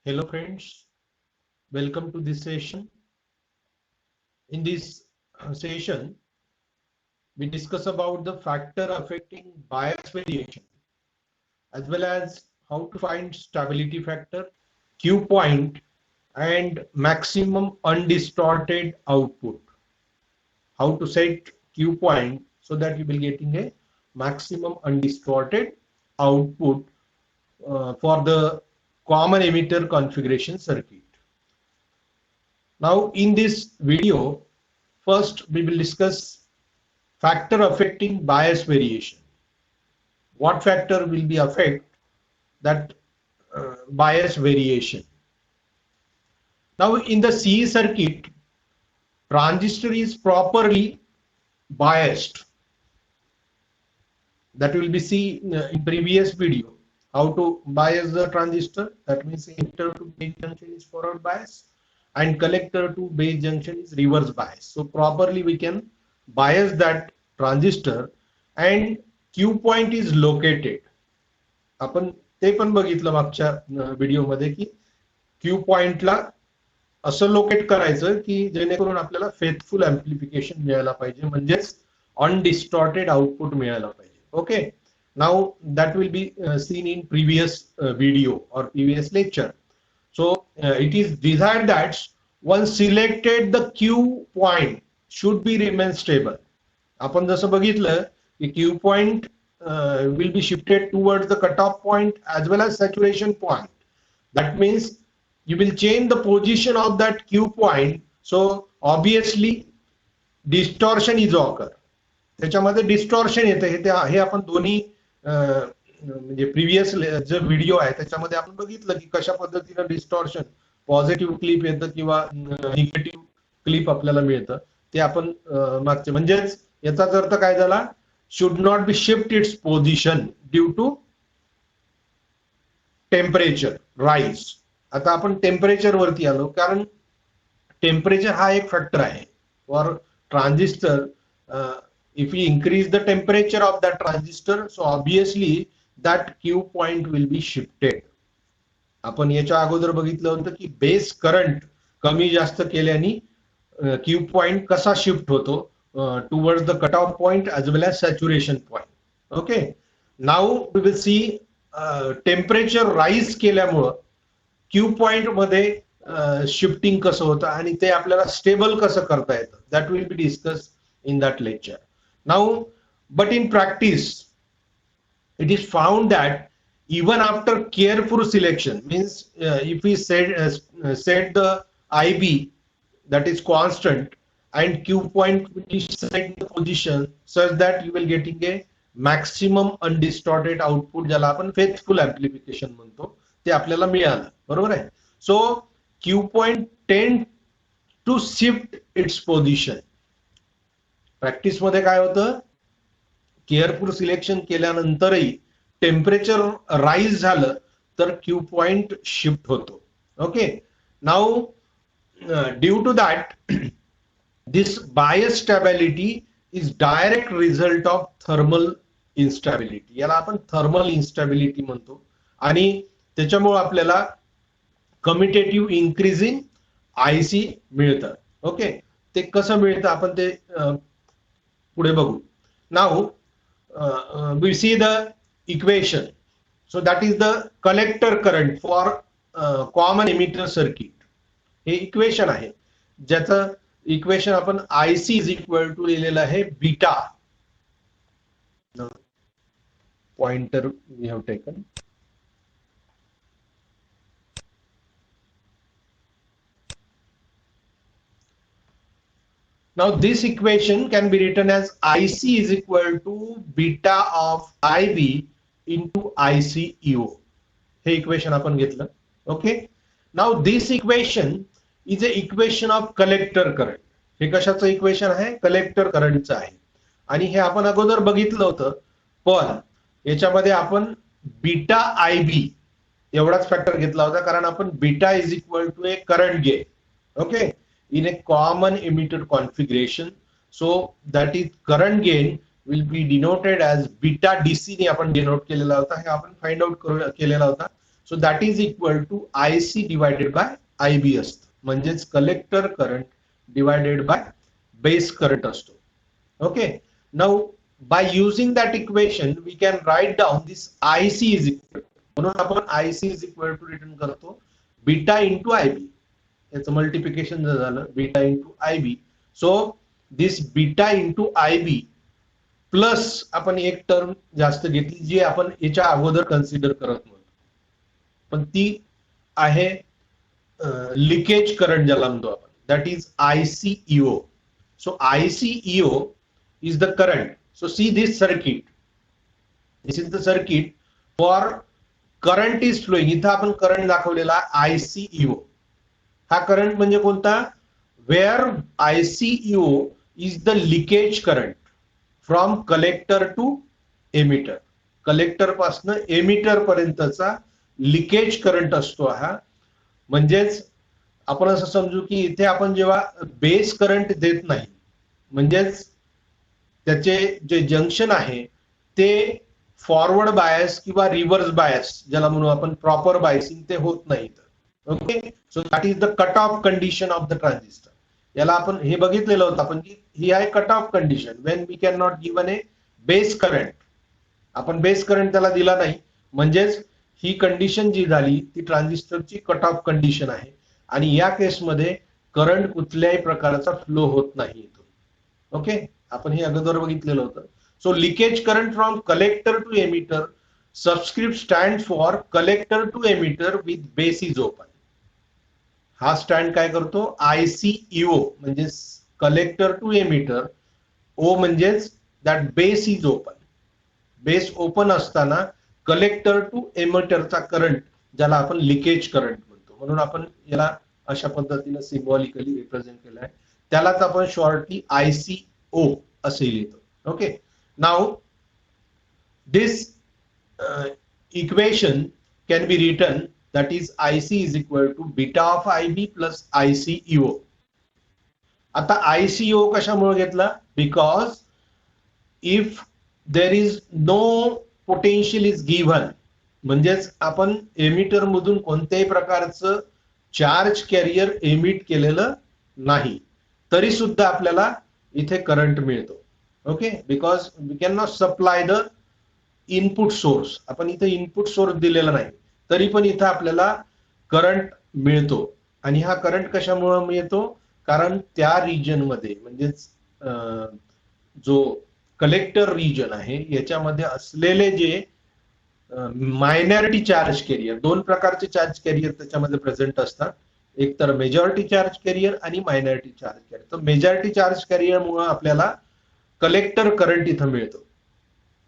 Hello friends, welcome to this session. In this session, we discuss about the factor affecting bias variation as well as how to find stability factor, Q point and maximum undistorted output. How to set Q point so that you will getting a maximum undistorted output for the common emitter configuration circuit. Now in this video, first we will discuss factor affecting bias variation. What factor will be affect that bias variation? Now in the CE circuit, transistor is properly biased. That will be seen in previous video. How to bias the transistor? That means emitter to base junction is forward bias and collector to base junction is reverse bias. So properly we can bias that transistor and Q point is located. आपण ते पण बघितलं मागच्या व्हिडिओमध्ये की Q पॉइंटला असं locate करायचं की जेणेकरून आपल्याला फेथफुल एम्प्लिफिकेशन मिळायला पाहिजे, म्हणजेच अनडिस्टॉर्टेड आउटपुट मिळायला पाहिजे. Okay, now that will be seen in previous video or previous lecture. So it is desired that once selected the Q point should be remain stable. आपण जसं बघितलं की Q point will be shifted towards the cutoff point as well as saturation point. That means you will change the position of that Q point, so obviously distortion is occur. त्याच्यामध्ये distortion येते. हे आपण दोन्ही म्हणजे previous जो video आहे त्याच्यामध्ये आपण बघितलं की कशा पद्धतीने डिस्टॉर्शन पॉझिटिव्ह क्लिप येतं किंवा निगेटिव्ह क्लिप आपल्याला मिळतं ते आपण मागचे. म्हणजेच याचाच अर्थ काय झाला, should not be shift its position due to temperature rise. आता आपण टेम्परेचर वरती आलो, कारण टेम्परेचर हा एक फॅक्टर आहे for transistor. if we increase the temperature of that transistor, so obviously that Q point will be shifted. आपण याच्या अगोदर बघितलं होतं की बेस करंट कमी जास्त केल्याने Q point कसा शिफ्ट होतो towards the cutoff point as well as saturation point. Okay, now we will see temperature rise केल्यामुळे Q point मध्ये शिफ्टिंग कसं होतं आणि ते आपल्याला स्टेबल कसं करता येतं, that will be discussed in that lecture. Now, but in practice, it is found that even after careful selection, means if we set the IB that is constant and Q point will set the position such that you will getting a maximum undistorted output, ज्याला आपण faithful amplification म्हणतो, ते आपल्याला मिळालं. बरोबर आहे. So Q point tend to shift its position. Practice मध्ये काय होतं, केअरफुल सिलेक्शन केल्यानंतरही टेम्परेचर राईज झालं तर Q पॉइंट शिफ्ट होतो. Okay, now due to that this bias stability is direct result of thermal instability. याला आपण थर्मल इन्स्टॅबिलिटी म्हणतो आणि त्याच्यामुळे आपल्याला कम्युटेटिव्ह इन्क्रीजिंग IC मिळतं. ओके, ते कसं मिळतं आपण ते पुढे बघू. Now we see the equation. So that is the collector current for common emitter circuit. हे इक्वेशन आहे ज्याचं इक्वेशन आपण IC is equal to लिहिलेलं आहे beta. Pointer we have taken. Now this equation can be written as IC is equal to beta of IB into ICEO. हे equation आपण घेतलं. Okay, now this equation is a equation of collector current. हे कशाचं equation आहे, collector करंटचं आहे आणि हे आपण अगोदर बघितलं होतं, पण याच्यामध्ये आपण बीटा IB एवढाच फॅक्टर घेतला होता कारण आपण beta is equal to a current gain. Okay, in a common emitter configuration, so that is current gain will be denoted as beta DC ने आपण डिनोट केलेला होता, हे आपण फाइंड आउट केलेला होता. So that is equal to IC divided by IB असतं, म्हणजेच collector current divided by base current असतो. Okay, now by using that equation we can write down this IC is equal, म्हणून आपण IC is equal to return करतो beta into IB. याचं multiplication जर झालं beta into IB, so this beta into IB plus आपण एक term जास्त घेतली जी आपण याच्या अगोदर कन्सिडर करत नव्हतो, पण ती आहे लिकेज करंट ज्याला म्हणतो आपण, that is ICEO. So ICEO is the current. So see this circuit. This is the circuit for current is flowing. इथं आपण करंट दाखवलेला ICEO. हा करंट म्हणजे कोणता? Where ICEO is the leakage current from collector to emitter. Collector पासून emitter पर्यंतचा leakage current असतो हा. म्हणजेच आपण असं समजू की इथे आपण जेव्हा बेस करंट देत नाही, म्हणजेच त्याचे जे जंक्शन आहे ते फॉरवर्ड बायस किंवा रिव्हर्स बायस ज्याला म्हणू आपण प्रॉपर बायसिंग ते होत नाही. Okay, so that is the cut off condition of the transistor. याला आपण हे बघितलेलं होतं आपण की ही आहे cut off condition when we can not given a base current. आपण बेस करंट त्याला दिला नाही, म्हणजेच ही कंडिशन जी झाली ती ट्रान्झिस्टरची कट ऑफ कंडिशन आहे आणि या केसमध्ये करंट कुठल्याही प्रकारचा फ्लो होत नाही. ओके, आपण हे अगोदर बघितलेलं होतं. So leakage current from collector to emitter, subscript stand for collector to emitter with base is open. हा स्टँड काय करतो? ICEO म्हणजे कलेक्टर टू एमिटर, ओ म्हणजेच that base is open. Base open असताना कलेक्टर टू एमिटरचा current ज्याला आपण leakage current म्हणतो, म्हणून आपण याला अशा पद्धतीने सिम्बॉलिकली रिप्रेझेंट केलं आहे. त्यालाच आपण शॉर्टली ICO असे लिहितो. Okay, now this equation can be written that is IC is equal to beta of IB plus ICEO. आता ICO कशामुळे घेतला? Because if there is no potential is given, म्हणजेच आपण एमिटर मधून कोणत्याही प्रकारचं चार्ज कॅरियर एमिट केलेलं नाही तरी सुद्धा आपल्याला इथे करंट मिळतो. Okay, because we can not supply the input source. आपण इथे इनपुट सोर्स दिलेला नाही तरी पण इथे आपल्याला करंट मिळतो. आणि हा करंट कशामुळे मिळतो? कारण त्या रिजन मध्ये म्हणजेच जो कलेक्टर रिजन आहे याच्यामध्ये असलेले जे मायनॉरिटी चार्ज कॅरियर, दोन प्रकारचे चार्ज कॅरियर त्याच्यामध्ये प्रेझेंट असतात, एक तर मेजॉरिटी चार्ज कॅरियर आणि मायनॉरिटी चार्ज कॅरियर. तर मेजॉरिटी चार्ज कॅरियर मुळे आपल्याला कलेक्टर करंट इथं मिळतो.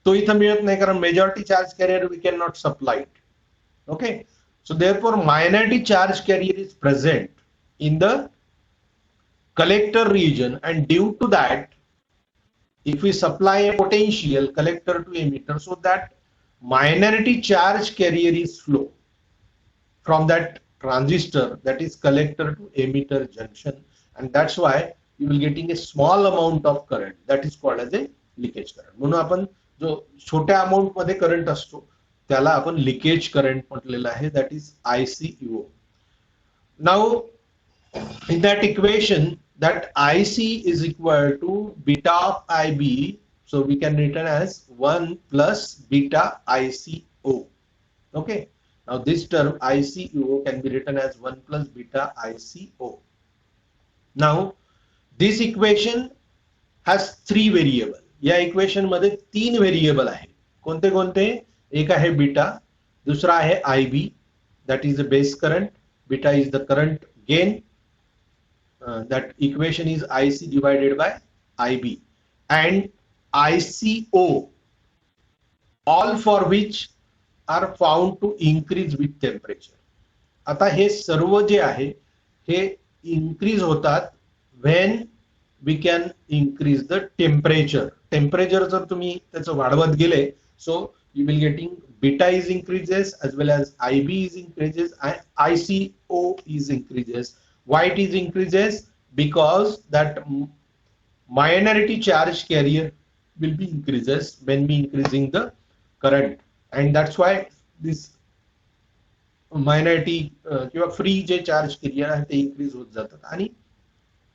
तो इथं मिळत नाही कारण majority charge carrier we can not supply it. Okay, so therefore minority charge carrier is present in the collector region, and due to that if we supply a potential collector to emitter, so that minority charge carrier is flow from that transistor, that is collector to emitter junction, and that's why you will getting a small amount of current that is called as a leakage current. म्हणून आपण जो छोट्या amount मध्ये current असतो त्याला आपण leakage current म्हटलेलं आहे, that is ICEO. Now in that equation that IC is equal to beta of IB, so we can written as 1 plus beta ICO. Okay, now this term ICO can be written as 1 plus beta ICO. Now this equation has 3 variable. या equation मध्ये 3 variable आहे. कोणते कोणते? एक आहे beta, दुसरा आहे IB, that is the base current, beta is the current gain. That equation is IC divided by IB, and ICO, all for which are found to increase with temperature. आता हे सर्व जे आहे हे increase होतात when we can increase the temperature. Temperature जर तुम्ही त्याचं वाढवत गेले, so you will getting beta is increases as well as IB is increases and ICO is increases. Why it is increases? Because that minority charge carrier will be increases when we increasing the current, and that's why this minority किंवा free जे charge career आहे ते increase होत जातात आणि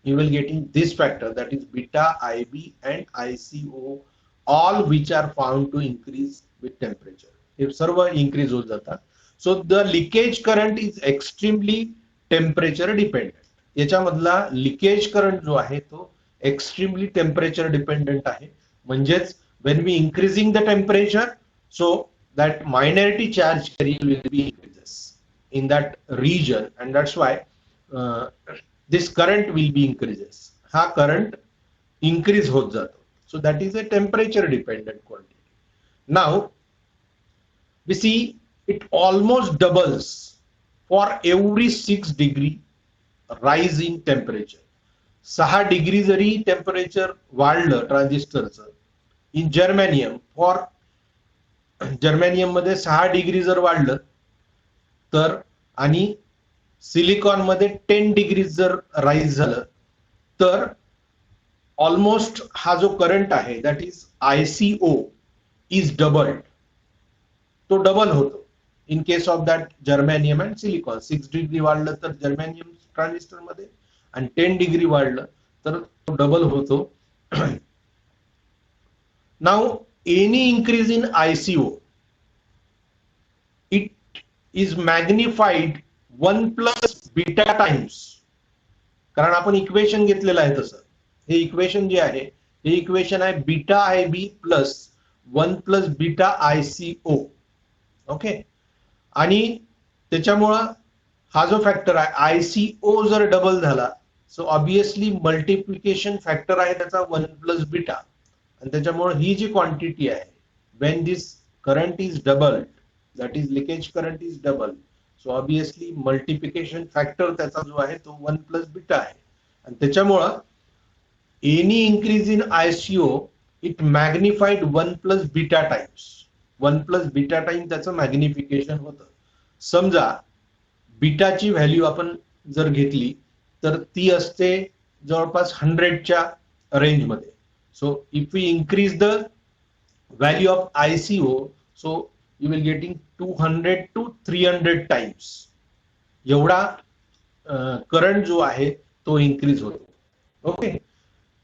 you will getting this factor, that is beta, IB and ICO, all which are found to increase with temperature. हे सर्व increase होत जातात. So the leakage current is extremely temperature dependent. याच्यामधला leakage current जो आहे तो extremely temperature dependent आहे. म्हणजेच when we increasing the temperature, so that minority charge carrier will be increases in that region, and that's why this current will be increases. हा current increase होत जातो. So that is a temperature dependent quantity. Now we see it almost doubles for every 6 degree rise in temperature. 6 degree जरी temperature वाढलं ट्रान्झिस्टरचं in germanium, for germanium मध्ये 6 degree जर वाढलं तर आणि सिलिकॉन मध्ये 10 डिग्री जर राईज झालं तर ऑलमोस्ट हा जो करंट आहे that is ICO is doubled, तो डबल होतो in case of that germanium and silicon. 6 degree वाढलं तर जर्मेनियम ट्रान्झिस्टर मध्ये आणि 10 डिग्री वाढलं तर तो डबल होतो. Now any increase in ICO it is magnified 1 plus beta times, कारण आपण इक्वेशन घेतलेलं आहे तसं. हे इक्वेशन जे आहे हे इक्वेशन आहे beta IB plus 1 plus beta ICO. Okay, आणि त्याच्यामुळं हा जो फॅक्टर आहे ICO जर डबल झाला सो ऑब्विसली मल्टिप्लिकेशन फॅक्टर आहे त्याचा 1 प्लस बीटा, आणि त्याच्यामुळे ही जी क्वांटिटी आहे when this current is doubled, that is leakage current is double, so obviously multiplication factor त्याचा जो आहे तो 1 प्लस बीटा आहे, आणि त्याच्यामुळं any increase in ICO it magnified 1 plus beta times. 1 plus beta time त्याचं मॅग्निफिकेशन होतं. समजा बीटाची व्हॅल्यू आपण जर घेतली तर ती असते जवळपास 100च्या रेंज मध्ये. So if we increase the value of ICO, so you will getting 200 to 300 times एवढा करंट जो आहे तो इन्क्रीज होतो. Okay,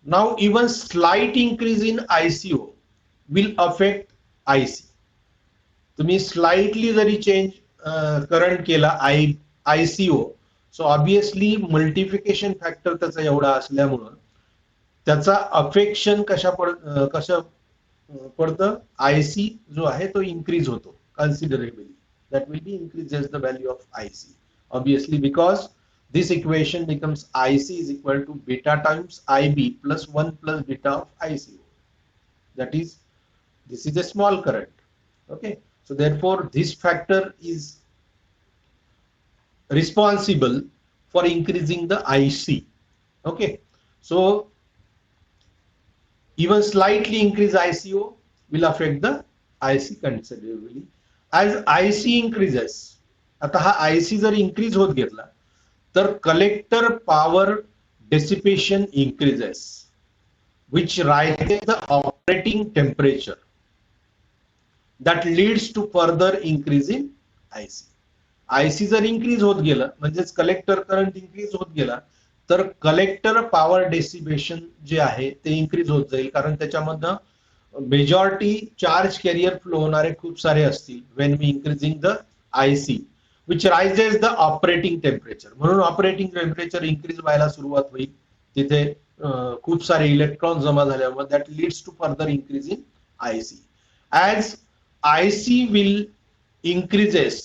now even slight increase in ICO will affect IC. तुम्ही स्लाइटली जरी चेंज करंट केला ICO, so obviously multiplication factor त्याचा एवढा असल्यामुळं त्याचा अफेक्शन कसं पडतं, IC जो आहे तो इन्क्रीज होतो considerably. that will be increases the value of IC obviously, because this equation becomes IC is equal to beta times IB plus 1 plus beta of ICO. That is, this is a small current. Okay, so therefore this factor is responsible for increasing the IC. Okay, so even slightly increase ICO will affect the IC considerably. As IC increases, आता हा IC जर increase होत गेला तर collector power dissipation increases, which rises the operating temperature. That leads to further increase in IC. IC जर increase होत गेला म्हणजेच collector current increase होत गेला तर collector power dissipation जे आहे ते increase होत जाईल, कारण त्याच्यामधनं मेजॉरिटी चार्ज कॅरियर फ्लो होणारे खूप सारे असतील when we increasing the IC, which rises the operating temperature. म्हणून ऑपरेटिंग टेम्परेचर इन्क्रीज व्हायला सुरुवात होईल. तिथे खूप सारे इलेक्ट्रॉन जमा झाल्यामुळे that leads to further increase in IC. As IC will increases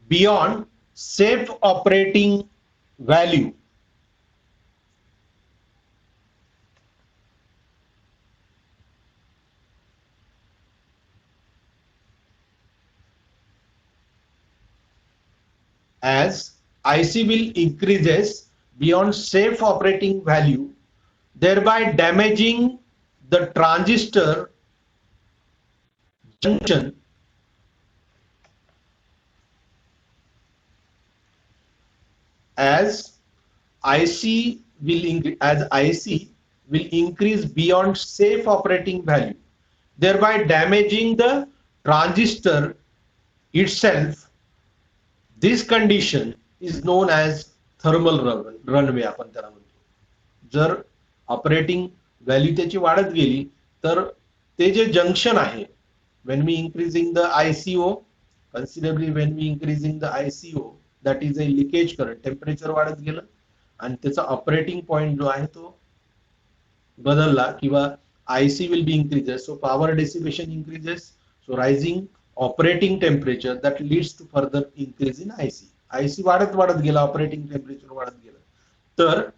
beyond safe operating value, as IC will increases beyond safe operating value, thereby damaging the transistor junction as IC will increase beyond safe operating value, thereby damaging the transistor itself this condition is non as thermal runway आपण त्याला म्हणतो. जर operating value त्याची वाढत गेली तर ते जे जंक्शन आहे, when we increasing the ICO considerably, when we increasing the ICO, that is a leakage current, temperature वाढत गेलं आणि त्याचा ऑपरेटिंग पॉइंट जो आहे तो बदलला किंवा IC will be increases, so power dissipation increases, so rising operating temperature that leads to further increase in IC वाढत वाढत गेला, ऑपरेटिंग टेम्परेचर वाढत गेलं तर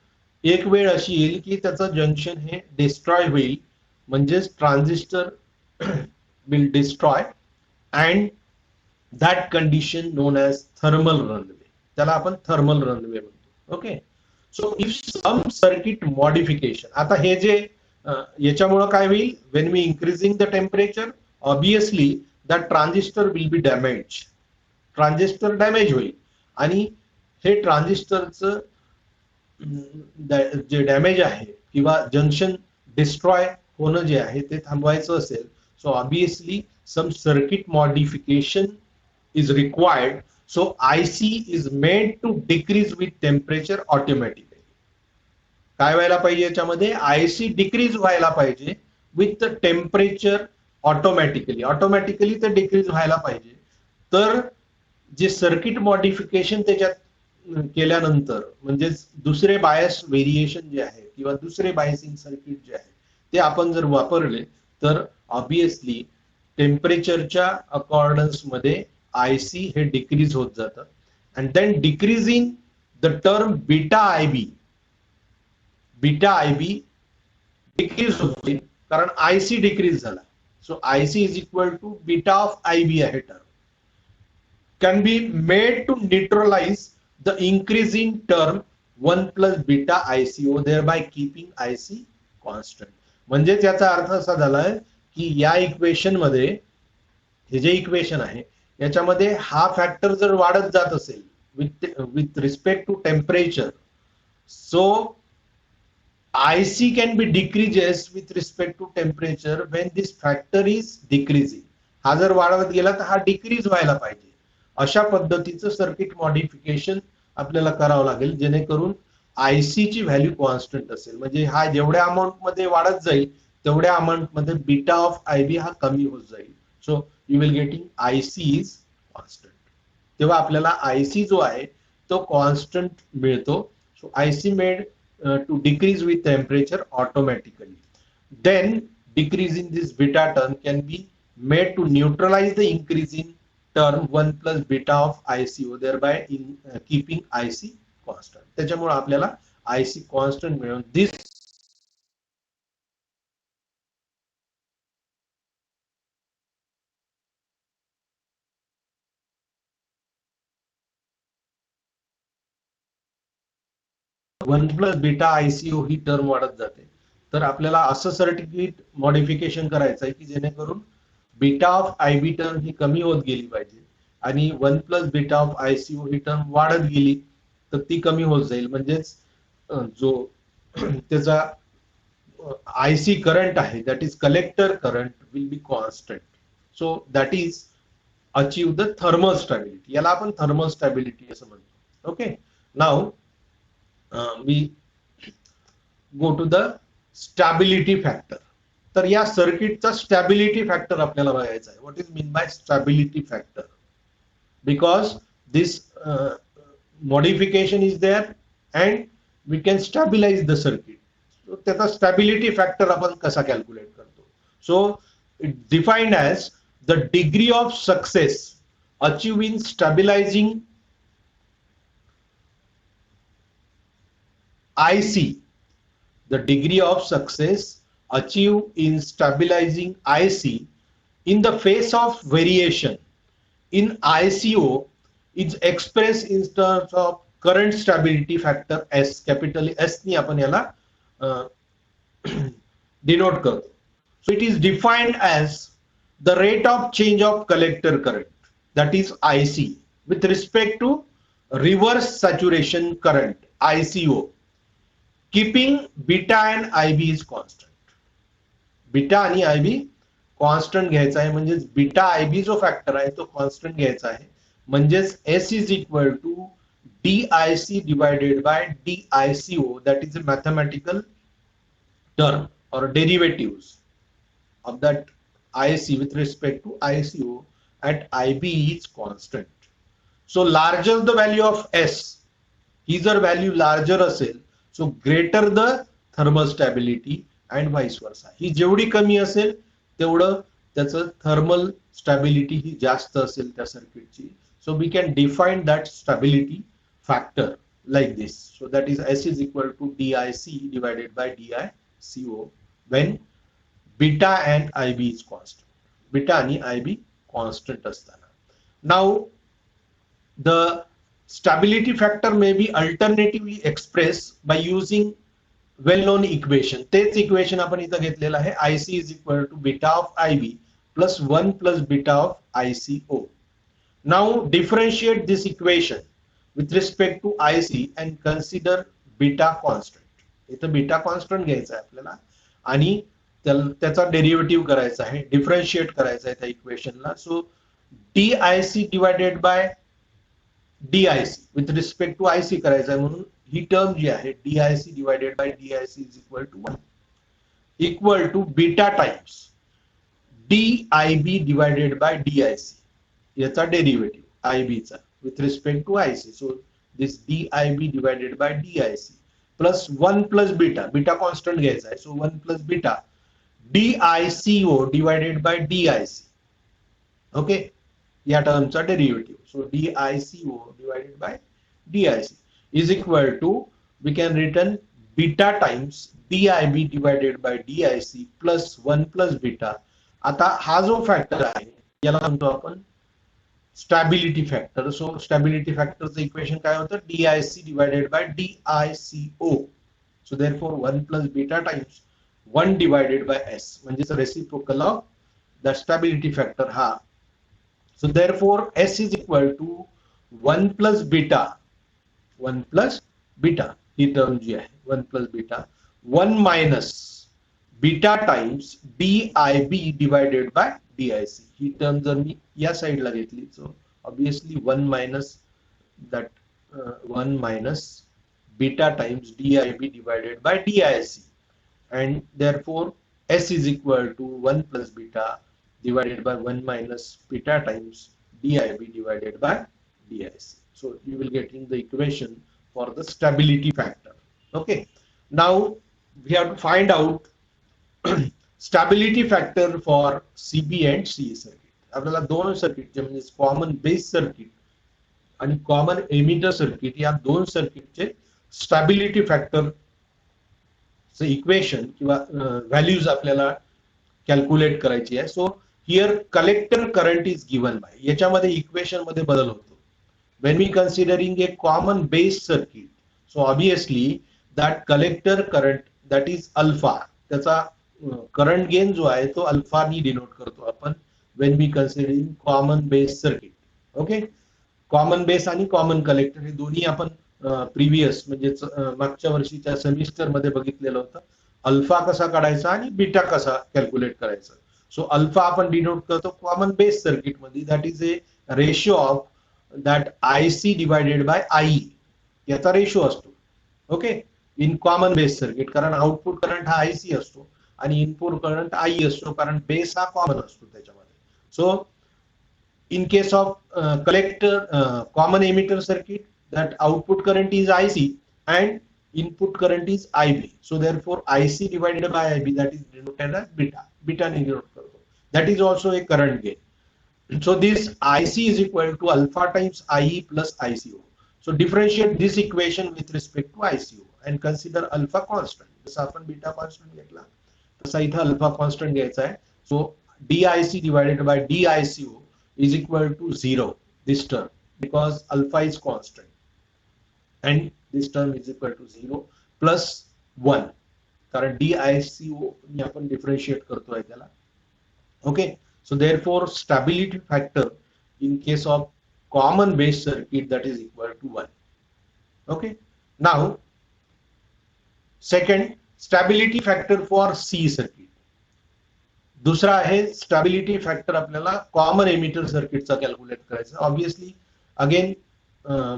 एक वेळ अशी येईल की त्याचं जंक्शन हे डिस्ट्रॉय होईल, म्हणजेच transistor will destroy, and that condition known as thermal runaway, त्याला आपण थर्मल रनवे म्हणतो. Okay, so if some circuit modification, आता हे जे याच्यामुळे काय होईल, when we increasing the temperature obviously that transistor will be damaged, transistor damage होईल आणि हे ट्रान्झिस्टरचं जे डॅमेज आहे किंवा जंक्शन डिस्ट्रॉय होणं जे आहे ते थांबवायचं असेल, so obviously some circuit modification is required, so IC is made to decrease with temperature automatically. काय व्हायला पाहिजे याच्यामध्ये, IC डिक्रीज व्हायला पाहिजे विथ टेम्परेचर ऑटोमॅटिकली ते डिक्रीज व्हायला पाहिजे. तर जे सर्किट मॉडिफिकेशन त्याच्यात केल्यानंतर, म्हणजे दुसरे बायस व्हेरिएशन जे आहे किंवा दुसरे बायसिंग सर्किट जे आहे ते आपण जर वापरले तर ऑब्विसली टेम्परेचरच्या अकॉर्डन्स मध्ये IC हे डिक्रीज होत जातं. And then decreasing the term beta IB decrease होते कारण IC डिक्रीज झाला. So IC is equal to beta of IB आहे term, can be made to neutralize the increasing term 1 plus beta ICO, thereby keeping IC constant. म्हणजे त्याचा अर्थ असा झालाय की या इक्वेशन मध्ये, हे जे इक्वेशन आहे याच्यामध्ये हा फॅक्टर जर वाढत जात असेल with respect to temperature, so IC can be decreases with respect to temperature when this factor is decreasing. हा जर वाढत गेला तर हा डिक्रीज व्हायला पाहिजे. अशा पद्धतीचं सर्किट मॉडिफिकेशन आपल्याला करावं लागेल जेणेकरून IC ची व्हॅल्यू कॉन्स्टंट असेल. म्हणजे हा जेवढ्या अमाऊंट मध्ये वाढत जाईल तेवढ्या अमाऊंट मध्ये बीटा ऑफ IB हा कमी होत जाईल. So you will getting IC is constant. तेव्हा आपल्याला IC जो आहे तो कॉन्स्टंट मिळतो. So IC made to decrease with temperature automatically. Then decreasing this beta term can be made to neutralize the increasing term 1 plus beta of ICO, thereby keeping IC constant. त्याच्यामुळे आपल्याला IC constant मिळून this one plus beta ICO he term वाढत जाते. तर आपल्याला असं circuit modification करायचं आहे की जेणेकरून बीटा ऑफ IB टर्म ही कमी होत गेली पाहिजे आणि 1 plus beta of ICO he term वाढत गेली तर ती कमी होत जाईल. म्हणजेच जो त्याचा IC करंट आहे, that is collector current, will be constant. So that is achieve the thermal stability. याला आपण थर्मल स्टॅबिलिटी असं म्हणतो. Okay, now we go to the stability factor. तर या सर्किटचा स्टॅबिलिटी फॅक्टर आपल्याला बघायचा आहे. What is mean by stability factor? Because this modification is there and we can stabilize the circuit. त्याचा स्टॅबिलिटी फॅक्टर आपण कसा कॅल्क्युलेट करतो? So it defined as the degree of success achieve in stabilizing IC, the degree of success achieved in stabilizing IC in the face of variation in ICO is expressed in terms of current stability factor S, capital S ni आपण याला denote करतो. So it is defined as the rate of change of collector current, that is IC, with respect to reverse saturation current ICO, keeping beta and IB is constant. Beta आणि IB constant घ्यायचा आहे, म्हणजे beta IB जो factor आहे तो constant घ्यायचा आहे म्हणजेच S is equal to DIC divided by DICO, that is a mathematical term or derivatives of that IC with respect to ICO at IB is constant. So larger the value of S, ही जर value larger असेल so greater the thermal stability and vice versa. ही जेवढी कमी असेल तेवढं त्याचं thermal stability ही जास्त असेल त्या सर्किटची. So we can define that stability factor like this. So that is S is equal to DIC divided by DICO when beta and IB is constant. Beta आणि IB constant असताना. Now the stability factor may be alternatively expressed by using well-known equation. तेच equation आपण इथं घेतलेलं आहे. IC is equal to beta of IB plus 1 plus beta of ICO. Now differentiate this equation with respect to IC and consider beta constant. इथं beta constant घ्यायचा आहे आपल्याला आणि त्याचा डेरिव्हेटिव्ह करायचा आहे, डिफरन्शिएट करायचा आहे त्या इक्वेशनला. So DIC divided by DIC with respect to IC करायचा आहे, म्हणून ही टर्म जी आहे DIC divided by DIC is equal to 1 equal to beta times DIB divided by DIC, याचा डेरिव्हेटिव्ह IB चा with respect to IC. So this DIB divided by DIC plus 1 plus beta, beta constant घ्यायचा आहे. So 1 plus beta DICO divided by DIC. Okay, या टर्मचा derivative. So DICO divided by DIC is equal to, we can written beta times DIB divided by DIC plus 1 plus beta. आता हा जो factor आहे याला म्हणतो आपण स्टॅबिलिटी फॅक्टर. सो स्टॅबिलिटी फॅक्टरचं equation काय होतं, DIC divided by DICO. So therefore 1 plus beta times 1 divided by S, म्हणजेच reciprocal of the stability factor हा. So therefore S is equal to 1 plus beta, 1 plus beta ही term जी आहे 1 plus beta 1 minus beta times DIB divided by DIC. ही term जर मी या साइडला घेतली so obviously 1 minus that 1 minus beta times DIB divided by DIC and therefore S is equal to 1 plus beta divided by 1 minus beta times DIB divided by DIC. So you will getting the equation for the stability factor. Okay, now we have to find out stability factor for CB and CE circuit. आपल्याला दोन सर्किटचे म्हणजे common base circuit आणि common emitter circuit या दोन सर्किटचे stability factor equation किंवा values आपल्याला कॅल्क्युलेट करायची आहे. So here collector current is given by, याच्यामध्ये इक्वेशन मध्ये बदल होतो. when we considering a common base circuit, so obviously that collector current that is alpha, त्याचा करंट गेन जो आहे तो अल्फा नी डिनोट करतो आपण when we considering common base circuit. Okay, common base आणि कॉमन कलेक्टर हे दोन्ही आपण प्रिव्हियस म्हणजे मागच्या वर्षीच्या सेमिस्टर मध्ये बघितलेलं होतं. अल्फा कसा काढायचा आणि बीटा कसा कॅल्क्युलेट करायचा. सो अल्फा आपण डिनोट करतो कॉमन बेस सर्किट मध्ये, that is a ratio of that IC divided bye IE, याचा रेशिओ असतो. Okay, in common base circuit, कारण आउटपुट करंट हा IC असतो आणि इनपुट करंट IE असतो, कारण बेस हा कॉमन असतो त्याच्यामध्ये. So in case of collector common emitter circuit, that output current is IC and input current is IB. So therefore IC divided by IB, that is denoted as beta. Beta denote karto. That is also a current gain. So this IC is equal to alpha times IE plus ICO. So differentiate this equation with respect to ICO and consider alpha constant. जसं आपण beta constant घेतला तसा इथं alpha constant घ्यायचा आहे. So DIC divided by DICO is equal to 0, this term, because alpha is constant and this term is equal to 0 plus 1, कारण DICO ni आपण differentiate करतोय त्याला. Okay, so therefore stability factor in case of common base circuit, that is equal to 1. Okay, now second, stability factor for C circuit. दुसरा आहे stability factor आपल्याला common emitter सर्किटचा calculate करायचा. Obviously again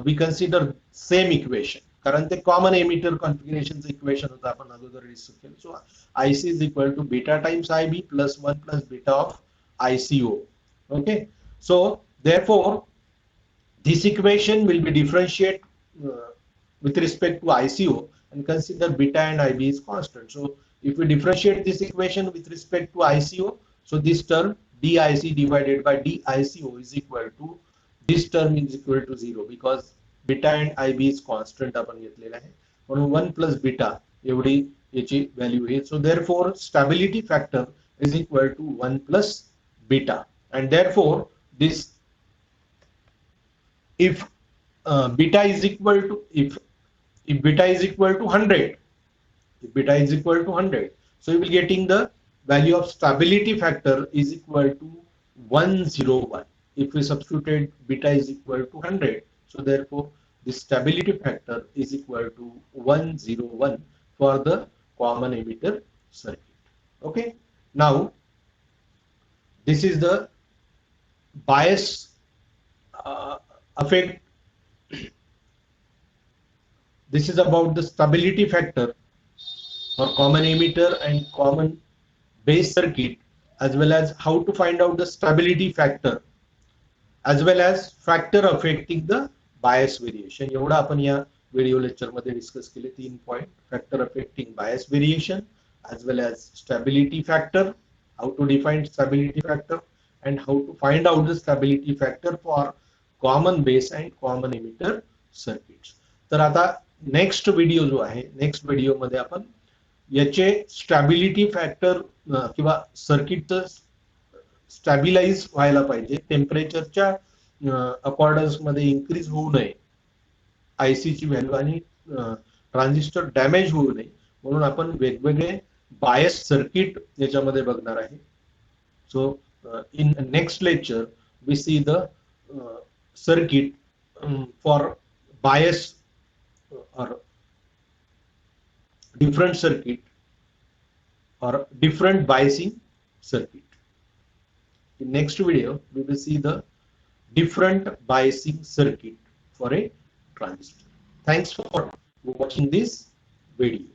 we consider same equation, कारण ते common emitter configuration equation होतं, आपण अगोदर डिस्कस केलं. So IC is equal to beta times IB plus 1 plus beta of ICO. Okay, so therefore this equation will be differentiate with respect to ICO and consider beta and IB is constant. So if we differentiate this equation with respect to ICO, so this term DIC divided by DICO is equal to, this term is equal to 0 because beta and IB is constant आपण घेतलेला आहे, म्हणून 1 plus beta एवढी याची value आहे. So therefore stability factor is equal to 1 plus beta, and therefore this, if beta is equal to, if beta is equal to 100, if beta is equal to 100, so you will getting the value of stability factor is equal to 101. If we substitute beta is equal to 100, so therefore the stability factor is equal to 101 for the common emitter circuit. Okay, now this is the bias effect. This is about the stability factor for common emitter and common base circuit, as well as how to find out the stability factor, as well as factor affecting the bias variation. एवढा आपण या video lecture मध्ये discuss केले 3 point: factor affecting bias variation, as well as stability factor, how to define stability factor, and how to find out the stability factor for common base and common emitter circuits. तर आता next video जो आहे, next video मध्ये आपण याचे stability factor किंवा सर्किटचं स्टॅबिलाइज व्हायला पाहिजे, टेम्परेचरच्या अकॉर्डन्स मध्ये इन्क्रीज होऊ नये आयसी ची व्हॅल्यू, आणि ट्रान्झिस्टर डॅमेज होऊ नये म्हणून आपण वेगवेगळे बायस सर्किट याच्यामध्ये बघणार आहे. So in next lecture we see the circuit for bias or different circuit or different biasing circuit. In next video we will see the different biasing circuit for a transistor. Thanks for watching this video.